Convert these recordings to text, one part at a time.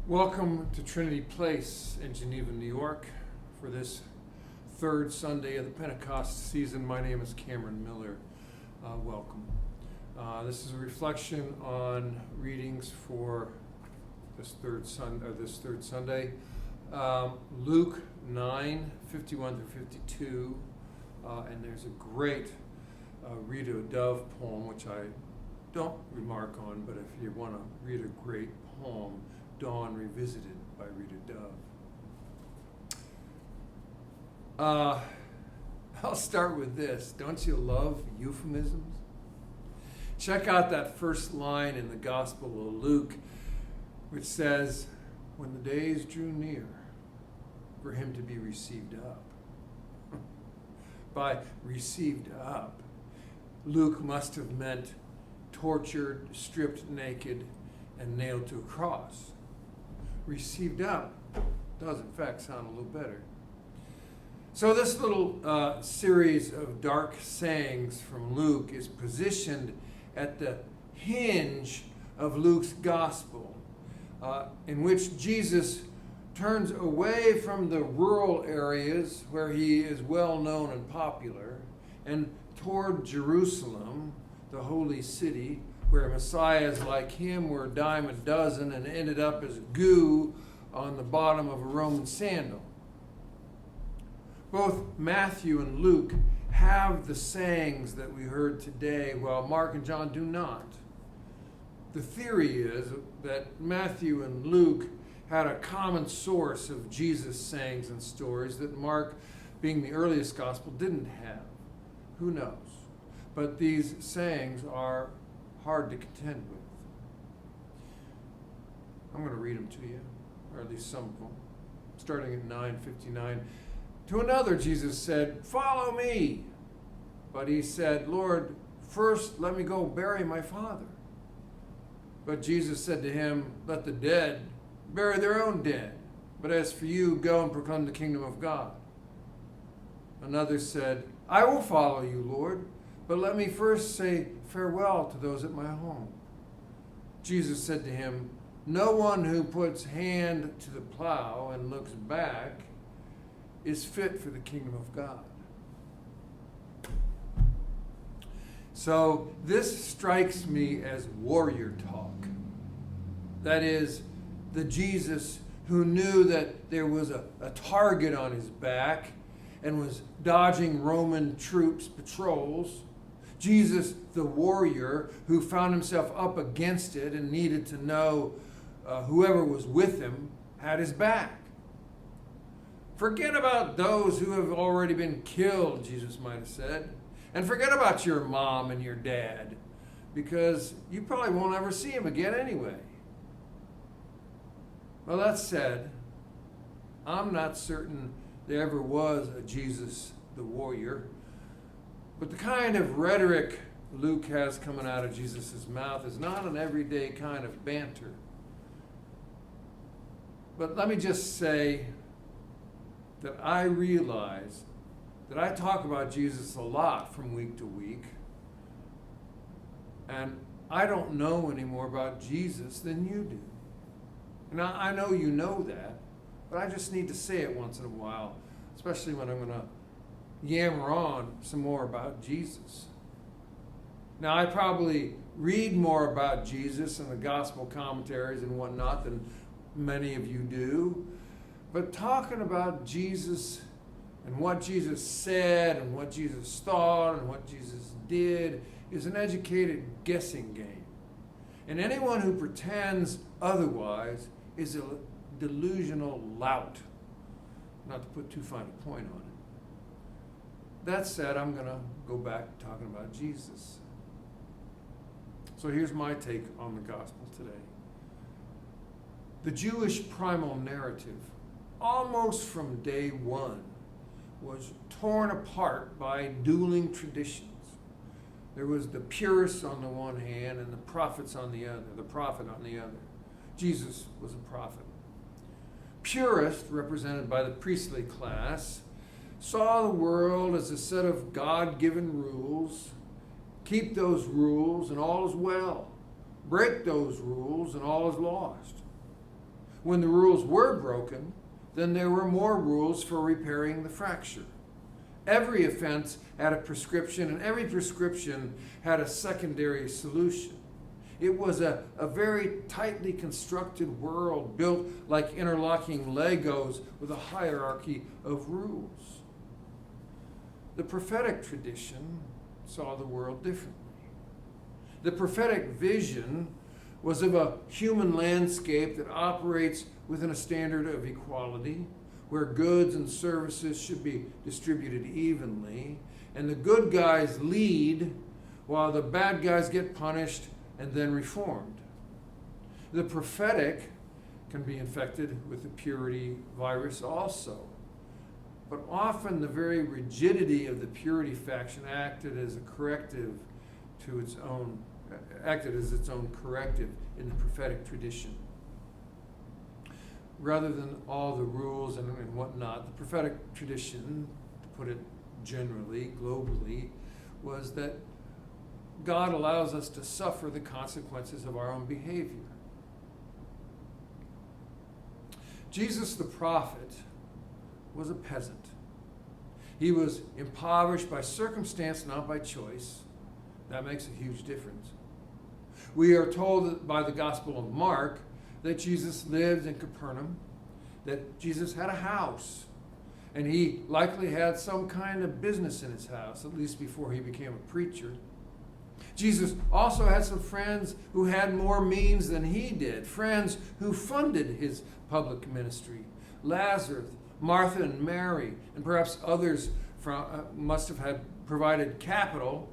Welcome to Trinity Place in Geneva, New York, for this third Sunday of the Pentecost season. My name is Cameron Miller. Welcome. This is a reflection on readings for this third Sunday. Luke 9:51 through 52, and there's a great Rita Dove poem, which I don't remark on, but if you want to read a great poem, Dawn Revisited by Rita Dove. I'll start with this. Don't you love euphemisms? Check out that first line in the Gospel of Luke, which says, when the days drew near for him to be received up. By received up, Luke must have meant tortured, stripped naked, and nailed to a cross. Received up does in fact sound a little better. So this little series of dark sayings from Luke is positioned at the hinge of Luke's gospel, in which Jesus turns away from the rural areas where he is well known and popular, and toward Jerusalem, the holy city, where messiahs like him were a dime a dozen and ended up as goo on the bottom of a Roman sandal. Both Matthew and Luke have the sayings that we heard today, while Mark and John do not. The theory is that Matthew and Luke had a common source of Jesus' sayings and stories that Mark, being the earliest gospel, didn't have. Who knows? But these sayings are hard to contend with. I'm going to read them to you, or at least some of them. Starting at 9:59. To another Jesus said, "Follow me." But he said, "Lord, first let me go bury my father." But Jesus said to him, "Let the dead bury their own dead. But as for you, go and proclaim the kingdom of God." Another said, "I will follow you, Lord, but let me first say farewell to those at my home." Jesus said to him, "No one who puts hand to the plow and looks back is fit for the kingdom of God." So this strikes me as warrior talk. That is, the Jesus who knew that there was a target on his back and was dodging Roman troops' patrols. Jesus, the warrior, who found himself up against it and needed to know whoever was with him had his back. Forget about those who have already been killed, Jesus might have said. And forget about your mom and your dad, because you probably won't ever see him again anyway. Well, that said, I'm not certain there ever was a Jesus the warrior. But the kind of rhetoric Luke has coming out of Jesus' mouth is not an everyday kind of banter. But let me just say that I realize that I talk about Jesus a lot from week to week, and I don't know any more about Jesus than you do. And I know you know that, but I just need to say it once in a while, especially when I'm going to yammer on some more about Jesus. Now, I probably read more about Jesus in the gospel commentaries and whatnot than many of you do, but talking about Jesus and what Jesus said and what Jesus thought and what Jesus did is an educated guessing game. And anyone who pretends otherwise is a delusional lout, not to put too fine a point on it. That said, I'm going to go back to talking about Jesus. So here's my take on the gospel today. The Jewish primal narrative, almost from day one, was torn apart by dueling traditions. There was the purists on the one hand and the prophets on the other, the prophet on the other. Jesus was a prophet. Purists, represented by the priestly class, saw the world as a set of God-given rules. Keep those rules and all is well. Break those rules and all is lost. When the rules were broken, then there were more rules for repairing the fracture. Every offense had a prescription, and every prescription had a secondary solution. It was a very tightly constructed world built like interlocking Legos with a hierarchy of rules. The prophetic tradition saw the world differently. The prophetic vision was of a human landscape that operates within a standard of equality, where goods and services should be distributed evenly, and the good guys lead while the bad guys get punished and then reformed. The prophetic can be infected with the purity virus also, but often the very rigidity of the purity faction acted as its own corrective in the prophetic tradition. Rather than all the rules and whatnot, the prophetic tradition, to put it generally, globally, was that God allows us to suffer the consequences of our own behavior. Jesus the prophet was a peasant. He was impoverished by circumstance, not by choice. That makes a huge difference. We are told by the Gospel of Mark that Jesus lived in Capernaum, that Jesus had a house, and he likely had some kind of business in his house, at least before he became a preacher. Jesus also had some friends who had more means than he did, friends who funded his public ministry. Lazarus, Martha and Mary, and perhaps others must have had provided capital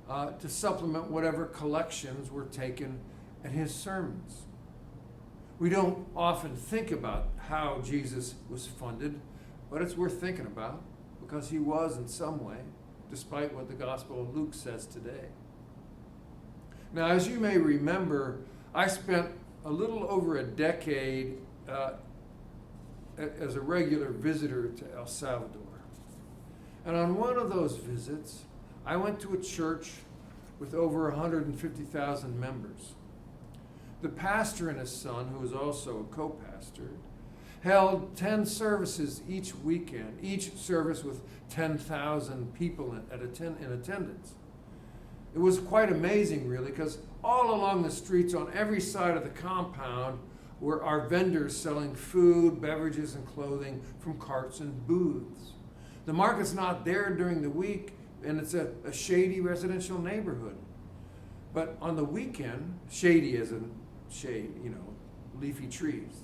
to supplement whatever collections were taken at his sermons. We don't often think about how Jesus was funded, but it's worth thinking about because he was in some way, despite what the Gospel of Luke says today. Now, as you may remember, I spent a little over a decade as a regular visitor to El Salvador. And on one of those visits, I went to a church with over 150,000 members. The pastor and his son, who was also a co-pastor, held 10 services each weekend, each service with 10,000 people in attendance. It was quite amazing, really, because all along the streets on every side of the compound were our vendors selling food, beverages, and clothing from carts and booths. The market's not there during the week, and it's a shady residential neighborhood. But on the weekend, shady as in shade, leafy trees.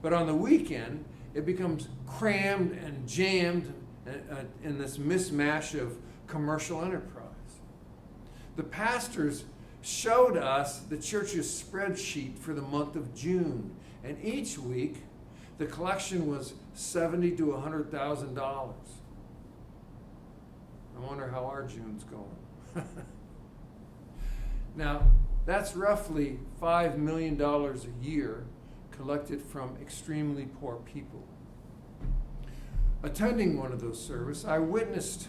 But on the weekend, it becomes crammed and jammed in this mismatch of commercial enterprise. The pastors showed us the church's spreadsheet for the month of June, and each week the collection was $70,000 to $100,000. I wonder how our June's going. Now, that's roughly $5 million a year collected from extremely poor people. Attending one of those services, I witnessed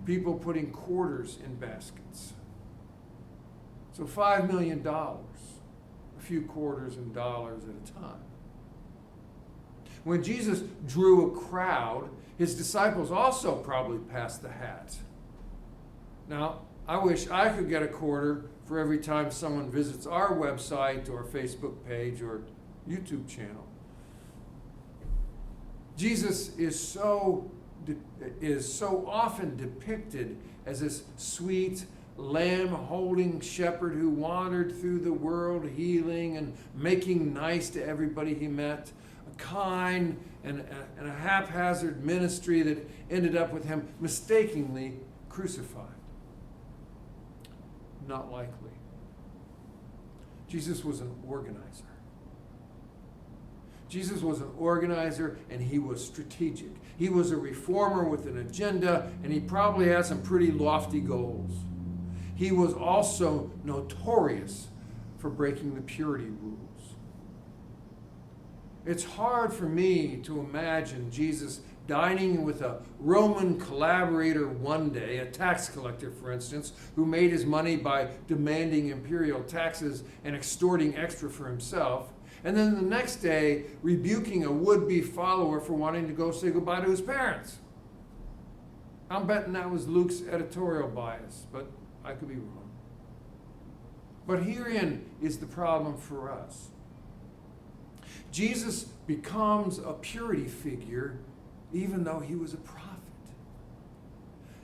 people putting quarters in baskets. So $5 million, a few quarters and dollars at a time. when Jesus drew a crowd, his disciples also probably passed the hat. Now, I wish I could get a quarter for every time someone visits our website or Facebook page or YouTube channel. Jesus is so often depicted as this sweet, lamb-holding shepherd who wandered through the world healing and making nice to everybody he met, a kind and a haphazard ministry that ended up with him mistakenly crucified. Not likely. Jesus was an organizer. Jesus was an organizer, and he was strategic. He was a reformer with an agenda, and he probably had some pretty lofty goals. He was also notorious for breaking the purity rules. It's hard for me to imagine Jesus dining with a Roman collaborator one day, a tax collector, for instance, who made his money by demanding imperial taxes and extorting extra for himself, and then the next day rebuking a would-be follower for wanting to go say goodbye to his parents. I'm betting that was Luke's editorial bias, but I could be wrong. But herein is the problem for us. Jesus becomes a purity figure even though he was a prophet.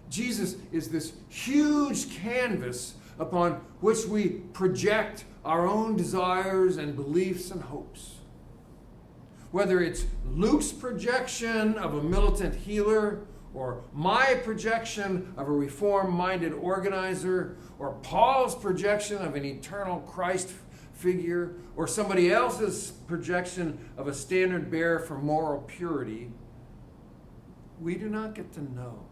Jesus is this huge canvas upon which we project our own desires and beliefs and hopes. Whether it's Luke's projection of a militant healer, or my projection of a reform-minded organizer, or Paul's projection of an eternal Christ figure, or somebody else's projection of a standard bearer for moral purity, we do not get to know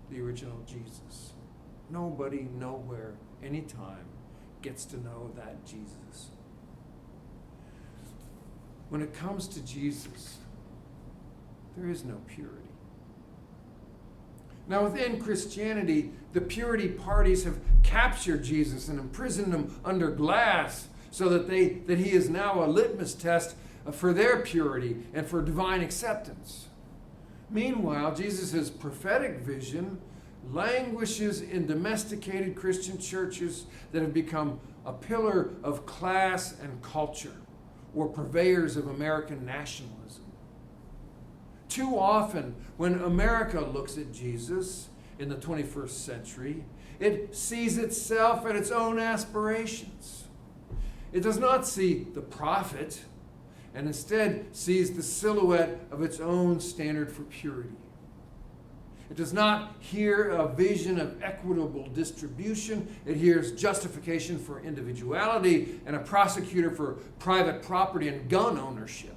the original Jesus. Nobody, nowhere, anytime gets to know that Jesus. When it comes to Jesus, there is no purity. Now, within Christianity, the purity parties have captured Jesus and imprisoned him under glass so that he is now a litmus test for their purity and for divine acceptance. Meanwhile, Jesus' prophetic vision languishes in domesticated Christian churches that have become a pillar of class and culture, or purveyors of American nationalism. Too often, when America looks at Jesus in the 21st century, it sees itself and its own aspirations. It does not see the prophet, and instead sees the silhouette of its own standard for purity. It does not hear a vision of equitable distribution. It hears justification for individuality and a prosecutor for private property and gun ownership.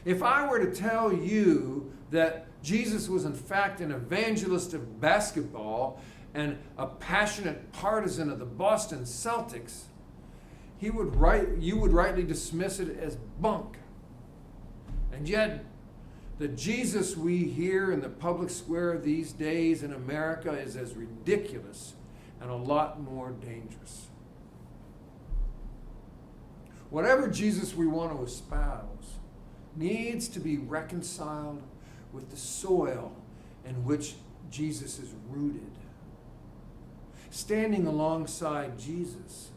If I were to tell you that Jesus was in fact an evangelist of basketball and a passionate partisan of the Boston Celtics, you would rightly dismiss it as bunk. And yet, the Jesus we hear in the public square these days in America is as ridiculous and a lot more dangerous. Whatever Jesus we want to espouse needs to be reconciled with the soil in which Jesus is rooted. Standing alongside Jesus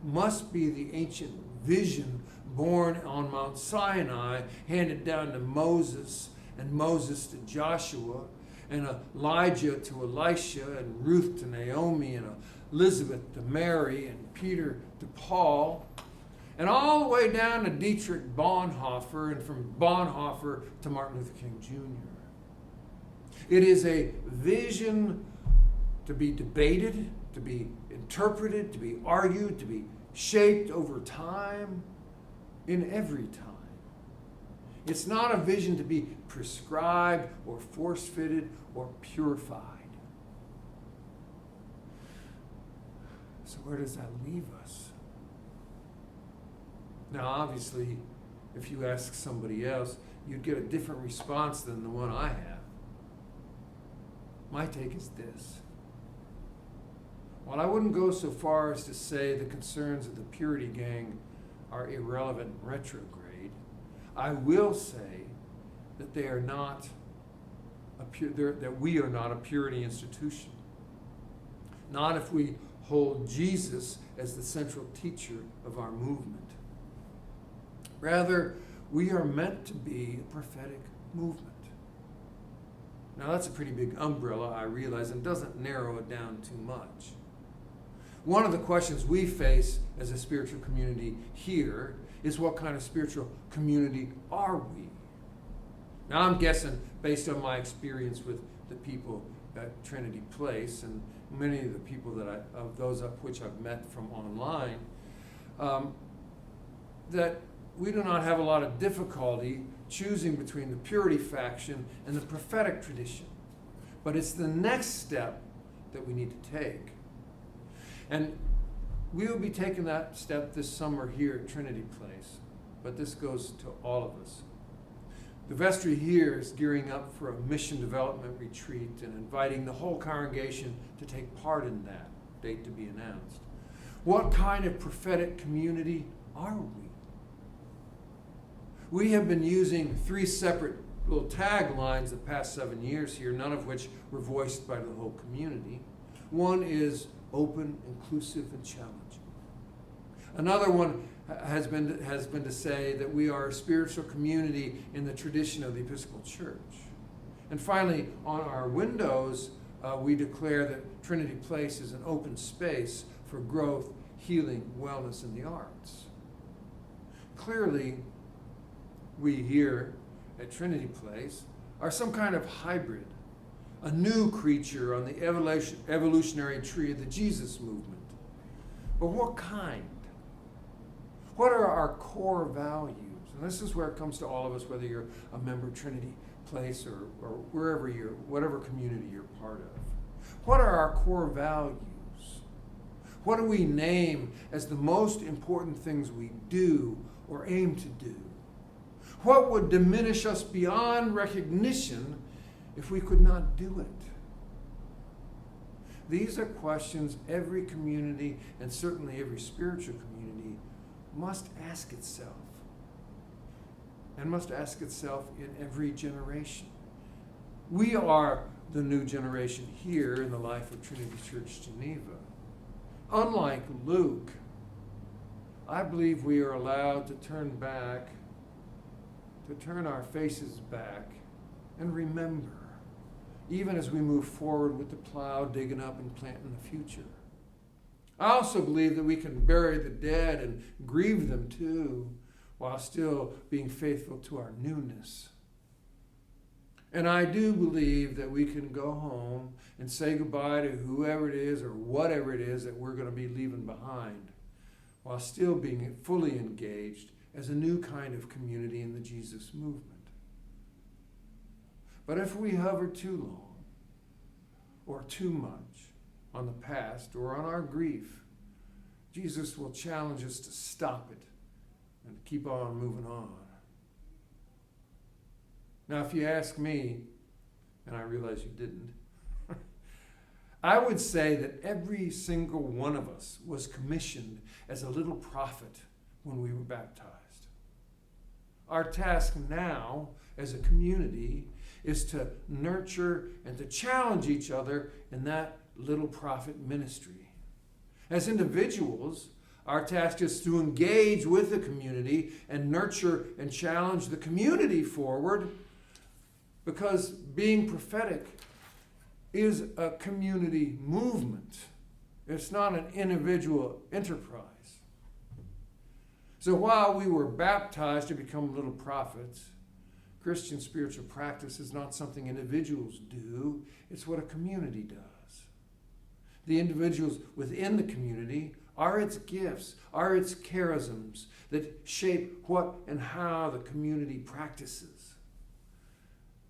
must be the ancient vision born on Mount Sinai, handed down to Moses, and Moses to Joshua, and Elijah to Elisha, and Ruth to Naomi, and Elizabeth to Mary, and Peter to Paul, and all the way down to Dietrich Bonhoeffer, and from Bonhoeffer to Martin Luther King Jr. It is a vision to be debated, to be interpreted, to be argued, to be shaped over time, in every time. It's not a vision to be prescribed or force-fitted or purified. So where does that leave us? Now, obviously, if you ask somebody else, you'd get a different response than the one I have. My take is this. While I wouldn't go so far as to say the concerns of the purity gang are irrelevant and retrograde, I will say that they are not that we are not a purity institution. Not if we hold Jesus as the central teacher of our movement. Rather, we are meant to be a prophetic movement. Now that's a pretty big umbrella, I realize, and doesn't narrow it down too much. One of the questions we face as a spiritual community here is, what kind of spiritual community are we? Now I'm guessing, based on my experience with the people at Trinity Place and many of the people of those of which I've met from online, that we do not have a lot of difficulty choosing between the purity faction and the prophetic tradition. But it's the next step that we need to take. And we will be taking that step this summer here at Trinity Place, but this goes to all of us. The vestry here is gearing up for a mission development retreat and inviting the whole congregation to take part in that, date to be announced. What kind of prophetic community are we? We have been using 3 separate little taglines the past 7 years here, none of which were voiced by the whole community. One is open, inclusive, and challenging. Another one has been to say that we are a spiritual community in the tradition of the Episcopal Church. And finally, on our windows, we declare that Trinity Place is an open space for growth, healing, wellness, and the arts. Clearly, we here at Trinity Place are some kind of hybrid, a new creature on the evolutionary tree of the Jesus movement. But what kind? What are our core values? And this is where it comes to all of us, whether you're a member of Trinity Place or wherever whatever community you're part of. What are our core values? What do we name as the most important things we do or aim to do? What would diminish us beyond recognition if we could not do it? These are questions every community, and certainly every spiritual community, must ask itself. And must ask itself in every generation. We are the new generation here in the life of Trinity Church Geneva. Unlike Luke, I believe we are allowed to turn our faces back and remember, even as we move forward with the plow, digging up and planting the future. I also believe that we can bury the dead and grieve them too, while still being faithful to our newness. And I do believe that we can go home and say goodbye to whoever it is or whatever it is that we're going to be leaving behind, while still being fully engaged as a new kind of community in the Jesus movement. But if we hover too long or too much on the past or on our grief, Jesus will challenge us to stop it and to keep on moving on. Now, if you ask me, and I realize you didn't, I would say that every single one of us was commissioned as a little prophet when we were baptized. Our task now as a community is to nurture and to challenge each other in that little prophet ministry. As individuals, our task is to engage with the community and nurture and challenge the community forward, because being prophetic is a community movement. It's not an individual enterprise. So while we were baptized to become little prophets, Christian spiritual practice is not something individuals do, it's what a community does. The individuals within the community are its gifts, are its charisms that shape what and how the community practices.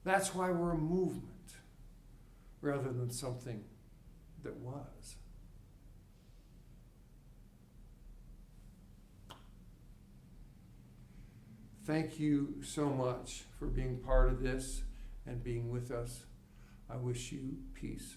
That's why we're a movement rather than something that was. Thank you so much for being part of this and being with us. I wish you peace.